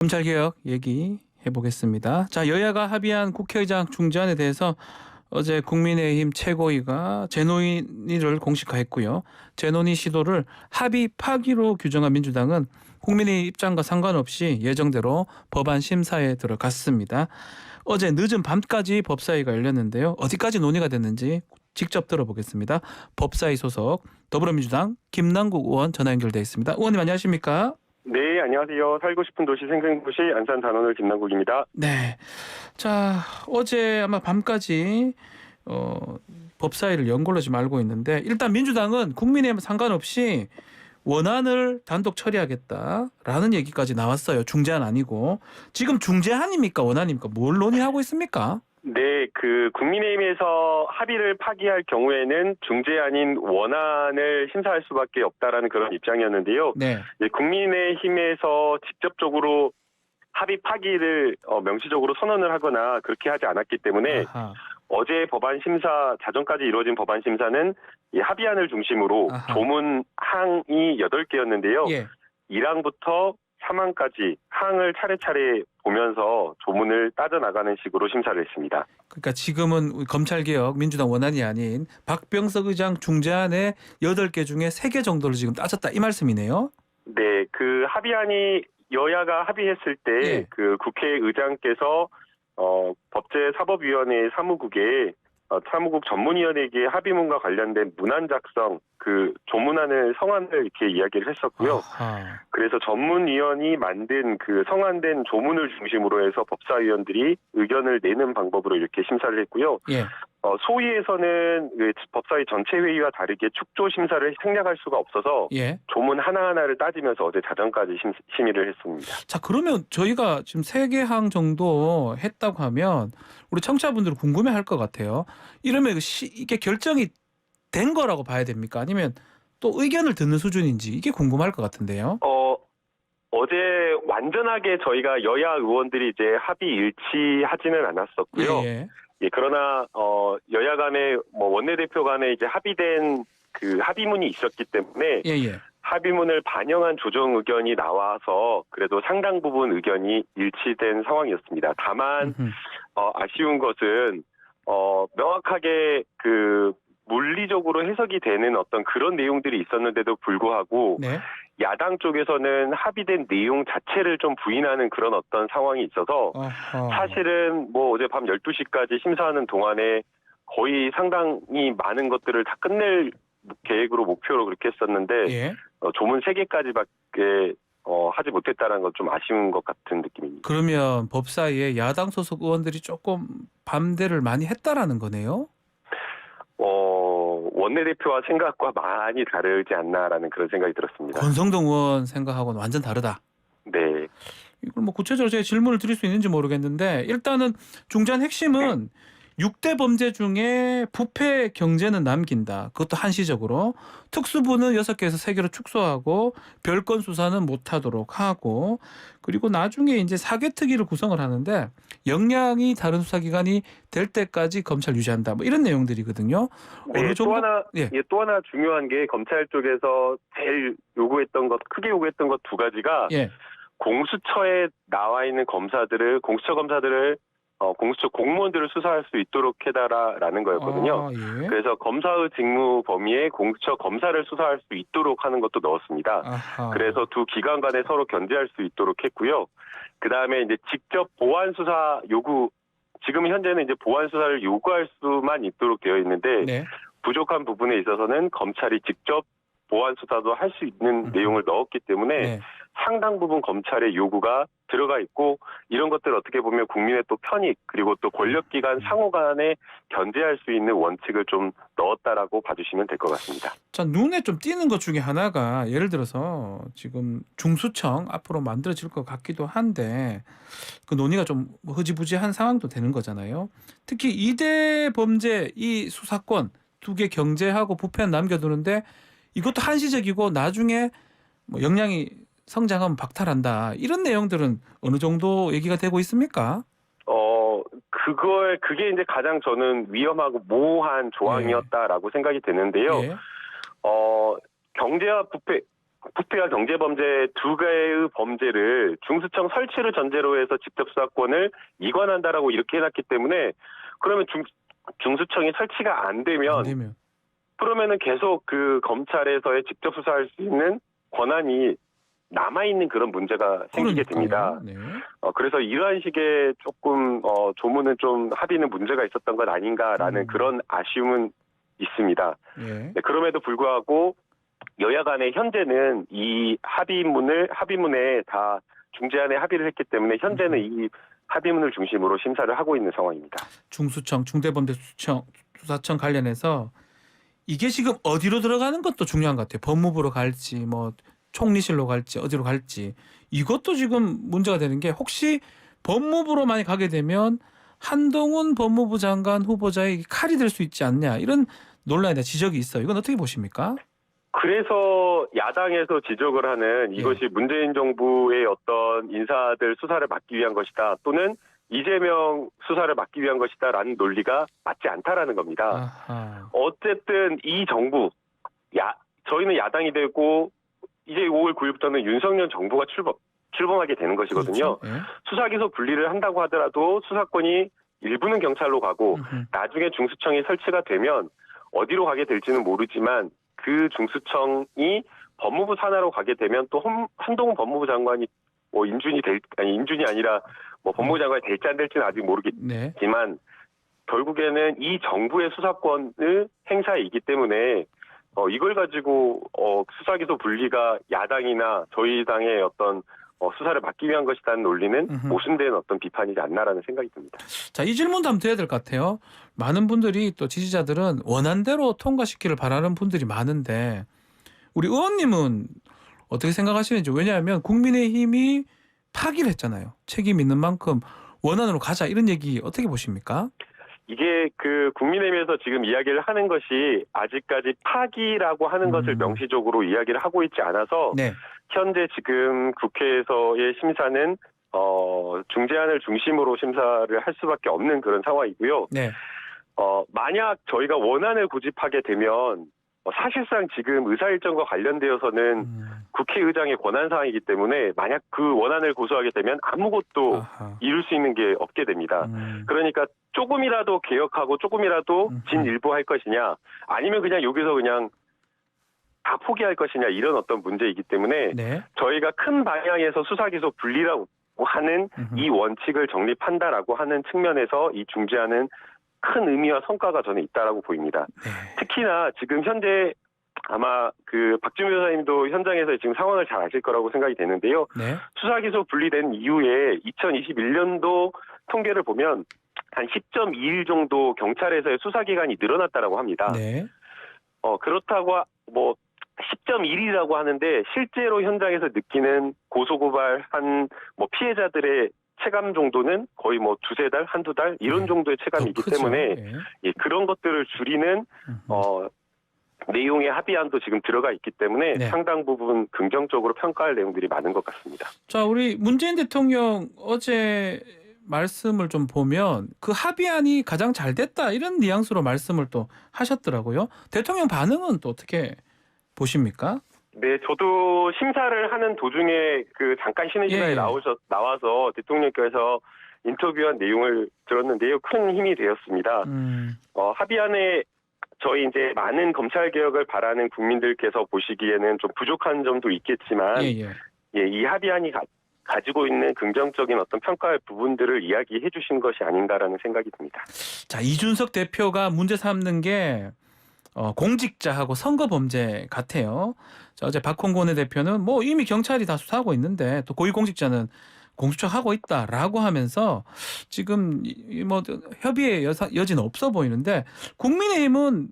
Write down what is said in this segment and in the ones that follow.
검찰개혁 얘기해 보겠습니다. 자, 여야가 합의한 국회의장 중재안에 대해서 어제 국민의힘 최고위가 재논의를 공식화했고요. 재논의 시도를 합의 파기로 규정한 민주당은 국민의 입장과 상관없이 예정대로 법안 심사에 들어갔습니다. 어제 늦은 밤까지 법사위가 열렸는데요. 어디까지 논의가 됐는지 직접 들어보겠습니다. 법사위 소속 더불어민주당 김남국 의원 전화 연결돼 있습니다. 의원님 안녕하십니까? 네, 안녕하세요. 살고 싶은 도시 생생도시 안산 단원을 김남국입니다. 네. 자, 어제 아마 밤까지 법사위를 연 걸로 지금 알고 있는데 일단 민주당은 국민의힘 상관없이 원안을 단독 처리하겠다라는 얘기까지 나왔어요. 중재안 아니고. 지금 중재안입니까? 원안입니까? 뭘 논의하고 있습니까? 네, 국민의힘에서 합의를 파기할 경우에는 중재안인 원안을 심사할 수밖에 없다라는 그런 입장이었는데요. 네. 국민의힘에서 직접적으로 합의 파기를 명시적으로 선언을 하거나 그렇게 하지 않았기 때문에 아하. 어제 법안 심사 자정까지 이루어진 법안 심사는 이 합의안을 중심으로 아하. 조문 항이 8개였는데요. 예. 1항부터 3항까지 항을 차례차례 보면서 조문을 따져나가는 식으로 심사를 했습니다. 그러니까 지금은 검찰개혁 민주당 원안이 아닌 박병석 의장 중재안의 8개 중에 3개 정도를 지금 따졌다 이 말씀이네요. 네, 합의안이 여야가 합의했을 때 예. 국회의장께서 법제사법위원회 사무국에 사무국 전문위원에게 합의문과 관련된 문안 작성, 조문안을 성안을 이렇게 이야기를 했었고요. 아하. 그래서 전문위원이 만든 성안된 조문을 중심으로 해서 법사위원들이 의견을 내는 방법으로 이렇게 심사를 했고요. 예. 소위에서는 법사위 전체 회의와 다르게 축조 심사를 생략할 수가 없어서 예. 조문 하나하나를 따지면서 어제 자정까지 심의를 했습니다. 자, 그러면 저희가 지금 3개 항 정도 했다고 하면 우리 청취자분들은 궁금해할 것 같아요. 이러면 이게 결정이 된 거라고 봐야 됩니까? 아니면 또 의견을 듣는 수준인지 이게 궁금할 것 같은데요. 어제 완전하게 저희가 여야 의원들이 이제 합의 일치하지는 않았었고요. 예. 예, 그러나 여야 간에 원내대표 간에 이제 합의된 합의문이 있었기 때문에 예. 합의문을 반영한 조정 의견이 나와서 그래도 상당 부분 의견이 일치된 상황이었습니다. 다만 아쉬운 것은 명확하게 물리적으로 해석이 되는 어떤 그런 내용들이 있었는데도 불구하고 네. 야당 쪽에서는 합의된 내용 자체를 좀 부인하는 그런 어떤 상황이 있어서 사실은 어제 밤 12시까지 심사하는 동안에 거의 상당히 많은 것들을 다 끝낼 계획으로 목표로 그렇게 했었는데 예. 조문 3개까지밖에 하지 못했다는 건 좀 아쉬운 것 같은 느낌입니다. 그러면 법사위에 야당 소속 의원들이 조금 반대를 많이 했다라는 거네요. 원내대표와 생각과 많이 다르지 않나라는 그런 생각이 들었습니다. 권성동 의원 생각하고는 완전 다르다. 네. 이걸 구체적으로 제가 질문을 드릴 수 있는지 모르겠는데 일단은 중재안 핵심은 6대 범죄 중에 부패 경제는 남긴다. 그것도 한시적으로. 특수부는 6개에서 3개로 축소하고 별건 수사는 못하도록 하고 그리고 나중에 이제 사개특위를 구성을 하는데 역량이 다른 수사기관이 될 때까지 검찰 유지한다. 이런 내용들이거든요. 네, 어느 정도? 또 하나 중요한 게 검찰 쪽에서 제일 크게 요구했던 것 2가지가 예. 공수처에 나와 있는 공수처 검사들을 공수처 공무원들을 수사할 수 있도록 해달라는 거였거든요. 예. 그래서 검사의 직무 범위에 공수처 검사를 수사할 수 있도록 하는 것도 넣었습니다. 아하. 그래서 두 기관 간에 서로 견제할 수 있도록 했고요. 그다음에 이제 직접 보완 수사 요구, 지금 현재는 이제 보완 수사를 요구할 수만 있도록 되어 있는데 네. 부족한 부분에 있어서는 검찰이 직접 보완 수사도 할 수 있는 내용을 넣었기 때문에 네. 상당 부분 검찰의 요구가 들어가 있고 이런 것들 어떻게 보면 국민의 또 편익 그리고 또 권력기관 상호 간에 견제할 수 있는 원칙을 좀 넣었다라고 봐주시면 될 것 같습니다. 자, 눈에 좀 띄는 것 중에 하나가 예를 들어서 지금 중수청 앞으로 만들어질 것 같기도 한데 그 논의가 좀 흐지부지한 상황도 되는 거잖아요. 특히 2대 범죄 이 수사권 2개 경제하고 부패는 남겨두는데 이것도 한시적이고 나중에 역량이 성장하면 박탈한다. 이런 내용들은 어느 정도 얘기가 되고 있습니까? 그게 이제 가장 저는 위험하고 모호한 조항이었다라고 생각이 되는데요. 예. 경제와 부패, 부패와 경제범죄 두 개의 범죄를 중수청 설치를 전제로 해서 직접 수사권을 이관한다라고 이렇게 해놨기 때문에 그러면 중수청이 설치가 안 되면 그러면은 계속 그 검찰에서의 직접 수사할 수 있는 권한이 남아있는 그런 문제가 생기게 됩니다. 네. 그래서 이러한 식의 조금 조문은 좀 합의는 문제가 있었던 것 아닌가라는 그런 아쉬움은 있습니다. 예. 네, 그럼에도 불구하고 여야 간에 현재는 이 합의문에 다 중재안에 합의를 했기 때문에 현재는 이 합의문을 중심으로 심사를 하고 있는 상황입니다. 중수청, 중대범죄수사청 관련해서 이게 지금 어디로 들어가는 것도 중요한 것 같아요. 법무부로 갈지 뭐 총리실로 갈지 어디로 갈지 이것도 지금 문제가 되는 게 혹시 법무부로 많이 가게 되면 한동훈 법무부 장관 후보자의 칼이 될 수 있지 않냐 이런 논란에 대한 지적이 있어요. 이건 어떻게 보십니까? 그래서 야당에서 지적을 하는 이것이 문재인 정부의 어떤 인사들 수사를 막기 위한 것이다 또는 이재명 수사를 막기 위한 것이다라는 논리가 맞지 않다라는 겁니다. 아하. 어쨌든 이 정부, 저희는 야당이 되고 이제 5월 9일부터는 윤석열 정부가 출범하게 되는 것이거든요. 그렇죠. 예. 수사기소 분리를 한다고 하더라도 수사권이 일부는 경찰로 가고 나중에 중수청이 설치가 되면 어디로 가게 될지는 모르지만 그 중수청이 법무부 산하로 가게 되면 또 한동훈 법무부 장관이 뭐 인준이 아니라 뭐 법무부 장관이 될지 안 될지는 아직 모르겠지만 결국에는 이 정부의 수사권을 행사이기 때문에 이걸 가지고 수사기소 분리가 야당이나 저희 당의 어떤 수사를 막기 위한 것이라는 논리는 모순된 어떤 비판이지 않나라는 생각이 듭니다. 자, 이 질문도 한번 드려야 될 것 같아요. 많은 분들이 또 지지자들은 원안대로 통과시키를 바라는 분들이 많은데 우리 의원님은 어떻게 생각하시는지. 왜냐하면 국민의힘이 파기를 했잖아요. 책임 있는 만큼 원안으로 가자 이런 얘기 어떻게 보십니까? 이게 그 국민의힘에서 지금 이야기를 하는 것이 아직까지 파기라고 하는 것을 명시적으로 이야기를 하고 있지 않아서 현재 지금 국회에서의 심사는 중재안을 중심으로 심사를 할 수밖에 없는 그런 상황이고요. 만약 저희가 원안을 고집하게 되면 사실상 지금 의사일정과 관련되어서는 국회의장의 권한사항이기 때문에 만약 그 원안을 고수하게 되면 아무것도 이룰 수 있는 게 없게 됩니다. 그러니까 조금이라도 개혁하고 조금이라도 진일보할 것이냐 아니면 그냥 여기서 그냥 다 포기할 것이냐 이런 어떤 문제이기 때문에 저희가 큰 방향에서 수사기소 분리라고 하는 이 원칙을 정립한다라고 하는 측면에서 이 중재안은 큰 의미와 성과가 저는 있다라고 보입니다. 특히나 지금 현재 아마 그 박주민 변호사님도 현장에서 지금 상황을 잘 아실 거라고 생각이 되는데요. 수사기소 분리된 이후에 2021년도 통계를 보면 한 10.2일 정도 경찰에서의 수사기간이 늘어났다라고 합니다. 그렇다고 뭐 10.1이라고 하는데 실제로 현장에서 느끼는 고소고발한 뭐 피해자들의 체감 정도는 거의 뭐 두세 달, 한두 달 이런 정도의 체감이기 때문에 그런 것들을 줄이는 내용의 합의안도 지금 들어가 있기 때문에 상당 부분 긍정적으로 평가할 내용들이 많은 것 같습니다. 자, 우리 문재인 대통령 어제 말씀을 좀 보면 그 합의안이 가장 잘 됐다 이런 뉘앙스로 말씀을 또 하셨더라고요. 대통령 반응은 또 어떻게 보십니까? 네, 저도 심사를 하는 도중에 그 잠깐 쉬는 시간에 나와서 대통령께서 인터뷰한 내용을 들었는데요. 큰 힘이 되었습니다. 합의안에 저희 이제 많은 검찰 개혁을 바라는 국민들께서 보시기에는 좀 부족한 점도 있겠지만, 이 합의안이 가지고 있는 긍정적인 어떤 평가할 부분들을 이야기해 주신 것이 아닌가라는 생각이 듭니다. 자, 이준석 대표가 문제 삼는 게 공직자하고 선거 범죄 같아요. 자, 어제 박홍근 원내대표는 뭐 이미 경찰이 다 수사하고 있는데 또 고위공직자는 공수처하고 있다라고 하면서 지금 뭐 협의의 여지는 없어 보이는데 국민의힘은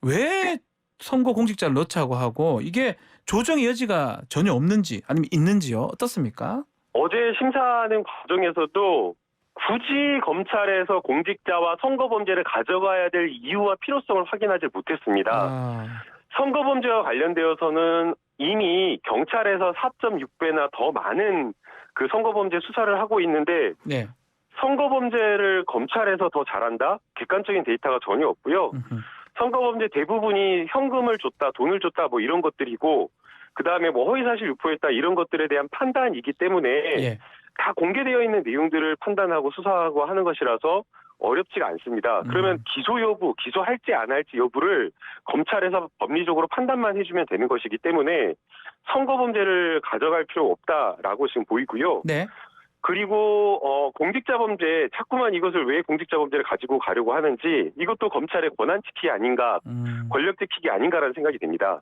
왜 선거 공직자를 넣자고 하고 이게 조정의 여지가 전혀 없는지 아니면 있는지요? 어떻습니까? 어제 심사하는 과정에서도 굳이 검찰에서 공직자와 선거범죄를 가져가야 될 이유와 필요성을 확인하지 못했습니다. 선거범죄와 관련되어서는 이미 경찰에서 4.6배나 더 많은 그 선거범죄 수사를 하고 있는데 선거범죄를 검찰에서 더 잘한다? 객관적인 데이터가 전혀 없고요. 선거범죄 대부분이 현금을 줬다, 돈을 줬다 뭐 이런 것들이고 그다음에 뭐 허위사실 유포했다 이런 것들에 대한 판단이기 때문에 예. 다 공개되어 있는 내용들을 판단하고 수사하고 하는 것이라서 어렵지가 않습니다. 그러면 기소 여부, 기소할지 안 할지 여부를 검찰에서 법리적으로 판단만 해주면 되는 것이기 때문에 선거범죄를 가져갈 필요 없다라고 지금 보이고요. 네. 그리고 공직자범죄, 자꾸만 이것을 왜 공직자범죄를 가지고 가려고 하는지 이것도 검찰의 권한지키기 아닌가, 권력지키기 아닌가라는 생각이 듭니다.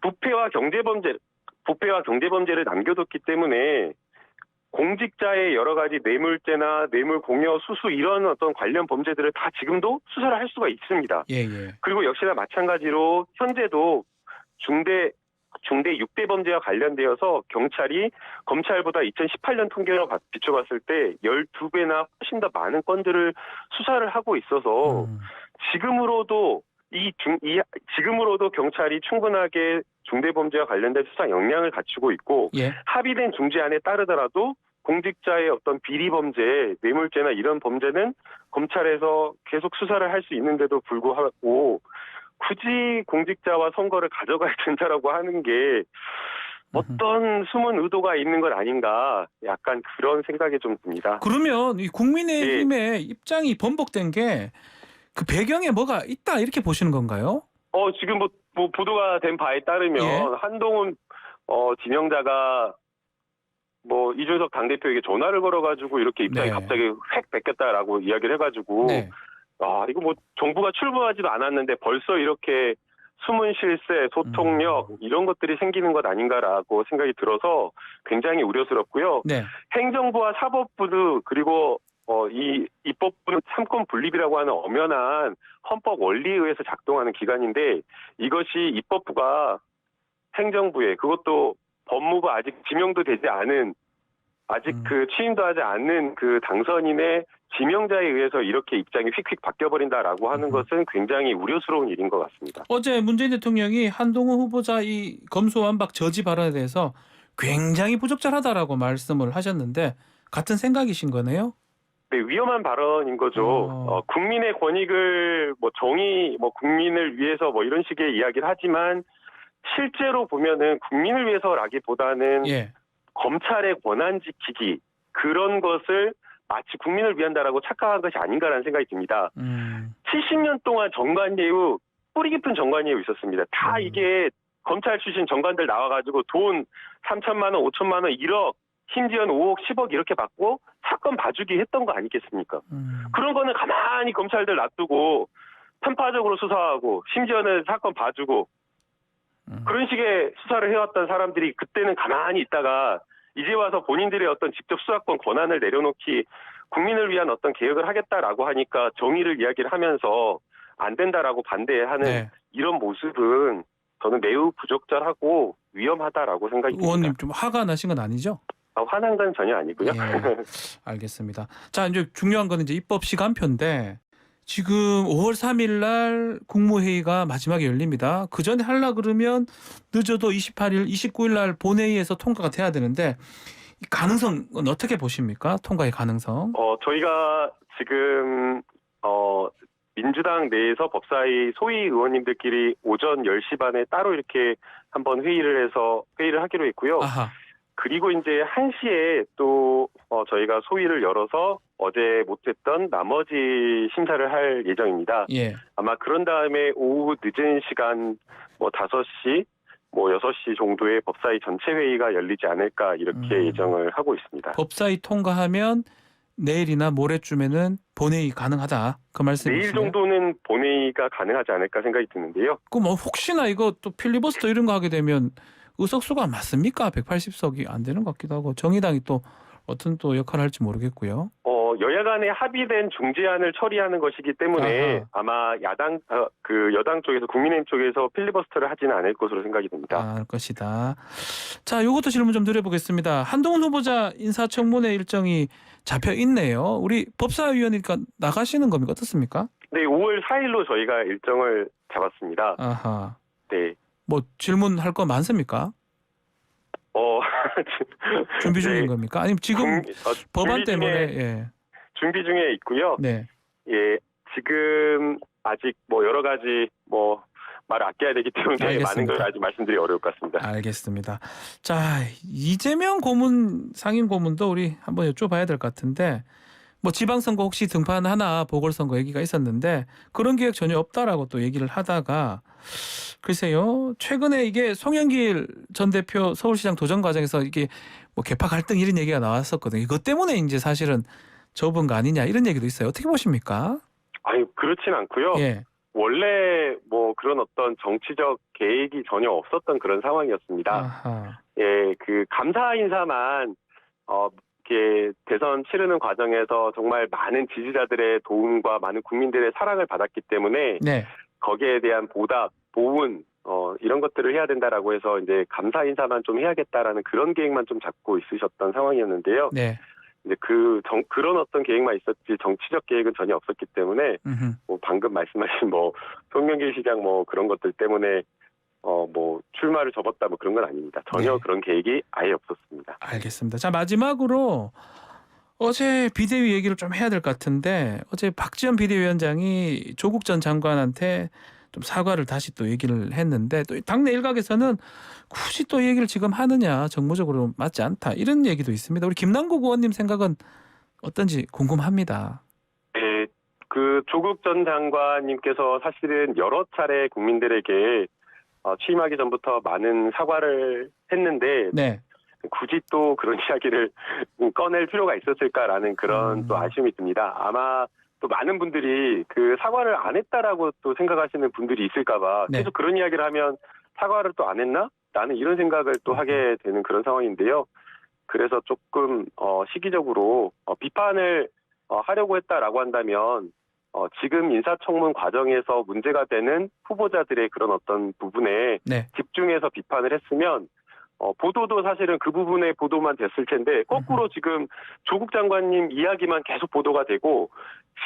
부패와 경제범죄를 남겨뒀기 때문에 공직자의 여러 가지 뇌물죄나 뇌물 공여, 수수 이런 어떤 관련 범죄들을 다 지금도 수사를 할 수가 있습니다. 예, 예. 그리고 역시나 마찬가지로 현재도 중대 6대 범죄와 관련되어서 경찰이 검찰보다 2018년 통계로 비춰봤을 때 12배나 훨씬 더 많은 건들을 수사를 하고 있어서 지금으로도 지금으로도 경찰이 충분하게 중대범죄와 관련된 수사 역량을 갖추고 있고 예. 합의된 중재안에 따르더라도 공직자의 어떤 비리범죄, 뇌물죄나 이런 범죄는 검찰에서 계속 수사를 할 수 있는데도 불구하고 굳이 공직자와 선거를 가져가야 된다라고 하는 게 어떤 숨은 의도가 있는 것 아닌가 약간 그런 생각이 좀 듭니다. 그러면 이 국민의힘의 입장이 번복된 게 그 배경에 뭐가 있다 이렇게 보시는 건가요? 지금 뭐 보도가 된 바에 따르면 예. 한동훈 진영자가 뭐 이준석 당대표에게 전화를 걸어가지고 이렇게 입장이 네. 갑자기 획 뺏겼다라고 이야기를 해가지고 네. 이거 뭐 정부가 출범하지도 않았는데 벌써 이렇게 숨은 실세, 소통력 이런 것들이 생기는 것 아닌가라고 생각이 들어서 굉장히 우려스럽고요. 네. 행정부와 사법부도 그리고 이 입법부는 삼권 분립이라고 하는 엄연한 헌법 원리에 의해서 작동하는 기관인데 이것이 입법부가 행정부에 그것도 법무부 아직 지명도 되지 않은 아직 그 취임도 하지 않는 그 당선인의 지명자에 의해서 이렇게 입장이 휙휙 바뀌어버린다라고 하는 것은 굉장히 우려스러운 일인 것 같습니다. 어제 문재인 대통령이 한동훈 후보자 이 검수완박 저지 발언에 대해서 굉장히 부적절하다라고 말씀을 하셨는데 같은 생각이신 거네요? 네, 위험한 발언인 거죠. 국민의 권익을 정의, 국민을 위해서 이런 식의 이야기를 하지만 실제로 보면은 국민을 위해서라기보다는 예. 검찰의 권한 지키기 그런 것을 마치 국민을 위한다라고 착각한 것이 아닌가라는 생각이 듭니다. 70년 동안 정관예우, 뿌리 깊은 정관예우 있었습니다. 다 이게 검찰 출신 정관들 나와가지고 돈 3천만 원, 5천만 원, 1억, 심지어는 5억, 10억 이렇게 받고 사건 봐주기 했던 거 아니겠습니까? 그런 거는 가만히 검찰들 놔두고 편파적으로 수사하고 심지어는 사건 봐주고 그런 식의 수사를 해왔던 사람들이 그때는 가만히 있다가 이제 와서 본인들의 어떤 직접 수사권 권한을 내려놓기 국민을 위한 어떤 개혁을 하겠다라고 하니까 정의를 이야기를 하면서 안 된다라고 반대하는 네. 이런 모습은 저는 매우 부적절하고 위험하다라고 생각이 듭니다. 의원님 좀 화가 나신 건 아니죠? 화난 건 전혀 아니고요. 예, 알겠습니다. 자, 이제 중요한 건 이제 입법 시간표인데 지금 5월 3일 날 국무회의가 마지막에 열립니다. 그 전에 하려 그러면 늦어도 28일, 29일 날 본회의에서 통과가 돼야 되는데 이 가능성은 어떻게 보십니까? 통과의 가능성? 저희가 지금 민주당 내에서 법사위 소위 의원님들끼리 오전 10시 반에 따로 이렇게 한번 회의를 하기로 했고요. 아하. 그리고 이제 1시에 또 저희가 소위를 열어서 어제 못했던 나머지 심사를 할 예정입니다. 예. 아마 그런 다음에 오후 늦은 시간 5시, 6시 정도에 법사위 전체 회의가 열리지 않을까 이렇게 예정을 하고 있습니다. 법사위 통과하면 내일이나 모레쯤에는 본회의 가능하다. 그 말씀이시네요. 내일 정도는 본회의가 가능하지 않을까 생각이 드는데요. 그럼 혹시나 이거 또 필리버스터 이런 거 하게 되면 의석수가 맞습니까? 180석이 안 되는 것 같기도 하고 정의당이 또 어떤 또 역할을 할지 모르겠고요. 여야 간에 합의된 중재안을 처리하는 것이기 때문에 아마 여당 쪽에서 국민의힘 쪽에서 필리버스터를 하지는 않을 것으로 생각이 듭니다. 할 것이다. 자, 요것도 질문 좀 드려보겠습니다. 한동훈 후보자 인사청문회 일정이 잡혀 있네요. 우리 법사위원이니까 나가시는 겁니까? 어떻습니까? 네, 5월 4일로 저희가 일정을 잡았습니다. 아하. 네. 뭐 질문할 거 많습니까? 준비 중인 네. 겁니까? 아니면 지금 법안 때문에 준비 중에 있고요. 네. 예, 지금 아직 여러 가지 말을 아껴야 되기 때문에 알겠습니다. 많은 걸 아직 말씀드리기 어려울 것 같습니다. 알겠습니다. 자, 이재명 고문 상임 고문도 우리 한번 여쭤봐야 될 것 같은데 뭐 지방선거 혹시 등판하나 보궐선거 얘기가 있었는데 그런 계획 전혀 없다라고 또 얘기를 하다가 글쎄요 최근에 이게 송영길 전 대표 서울시장 도전 과정에서 이게 뭐 개파 갈등 이런 얘기가 나왔었거든요. 이것 때문에 이제 사실은 접은 거 아니냐 이런 얘기도 있어요. 어떻게 보십니까? 아니 그렇진 않고요. 예. 원래 뭐 그런 어떤 정치적 계획이 전혀 없었던 그런 상황이었습니다. 아하. 예, 그 감사 인사만 이렇게 대선 치르는 과정에서 정말 많은 지지자들의 도움과 많은 국민들의 사랑을 받았기 때문에 네. 거기에 대한 보답, 보훈 이런 것들을 해야 된다라고 해서 이제 감사 인사만 좀 해야겠다라는 그런 계획만 좀 잡고 있으셨던 상황이었는데요. 네. 이제 그런 어떤 계획만 있었지 정치적 계획은 전혀 없었기 때문에 뭐 방금 말씀하신 뭐 송영길 시장 뭐 그런 것들 때문에 뭐 출마를 접었다 뭐 그런 건 아닙니다. 전혀 네. 그런 계획이 아예 없었습니다. 알겠습니다. 자 마지막으로 어제 비대위 얘기를 좀 해야 될 것 같은데 어제 박지원 비대위원장이 조국 전 장관한테 좀 사과를 다시 또 얘기를 했는데 또 당내 일각에서는 굳이 또 얘기를 지금 하느냐 정무적으로 맞지 않다 이런 얘기도 있습니다. 우리 김남국 의원님 생각은 어떤지 궁금합니다. 네, 그 조국 전 장관님께서 사실은 여러 차례 국민들에게 취임하기 전부터 많은 사과를 했는데 네. 굳이 또 그런 이야기를 꺼낼 필요가 있었을까라는 그런 또 아쉬움이 듭니다. 아마 또 많은 분들이 그 사과를 안 했다라고 또 생각하시는 분들이 있을까봐 네. 계속 그런 이야기를 하면 사과를 또 안 했나? 나는 이런 생각을 또 하게 되는 그런 상황인데요. 그래서 조금 시기적으로 비판을 하려고 했다라고 한다면 지금 인사청문 과정에서 문제가 되는 후보자들의 그런 어떤 부분에 네. 집중해서 비판을 했으면 보도도 사실은 그 부분의 보도만 됐을 텐데 거꾸로 지금 조국 장관님 이야기만 계속 보도가 되고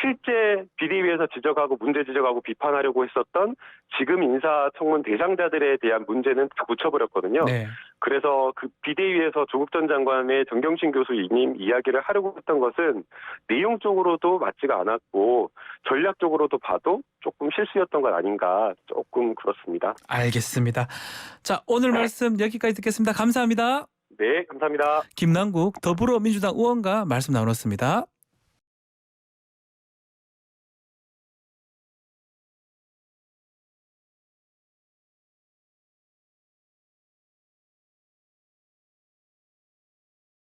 실제 비대위에서 지적하고 문제 지적하고 비판하려고 했었던 지금 인사청문 대상자들에 대한 문제는 다 묻혀버렸거든요. 네. 그래서 그 비대위에서 조국 전 장관의 정경심 교수님 이야기를 하려고 했던 것은 내용적으로도 맞지가 않았고 전략적으로도 봐도 조금 실수였던 것 아닌가 조금 그렇습니다. 알겠습니다. 자 오늘 말씀 여기까지 듣겠습니다. 감사합니다. 네, 감사합니다. 김남국 더불어민주당 의원과 말씀 나눴습니다.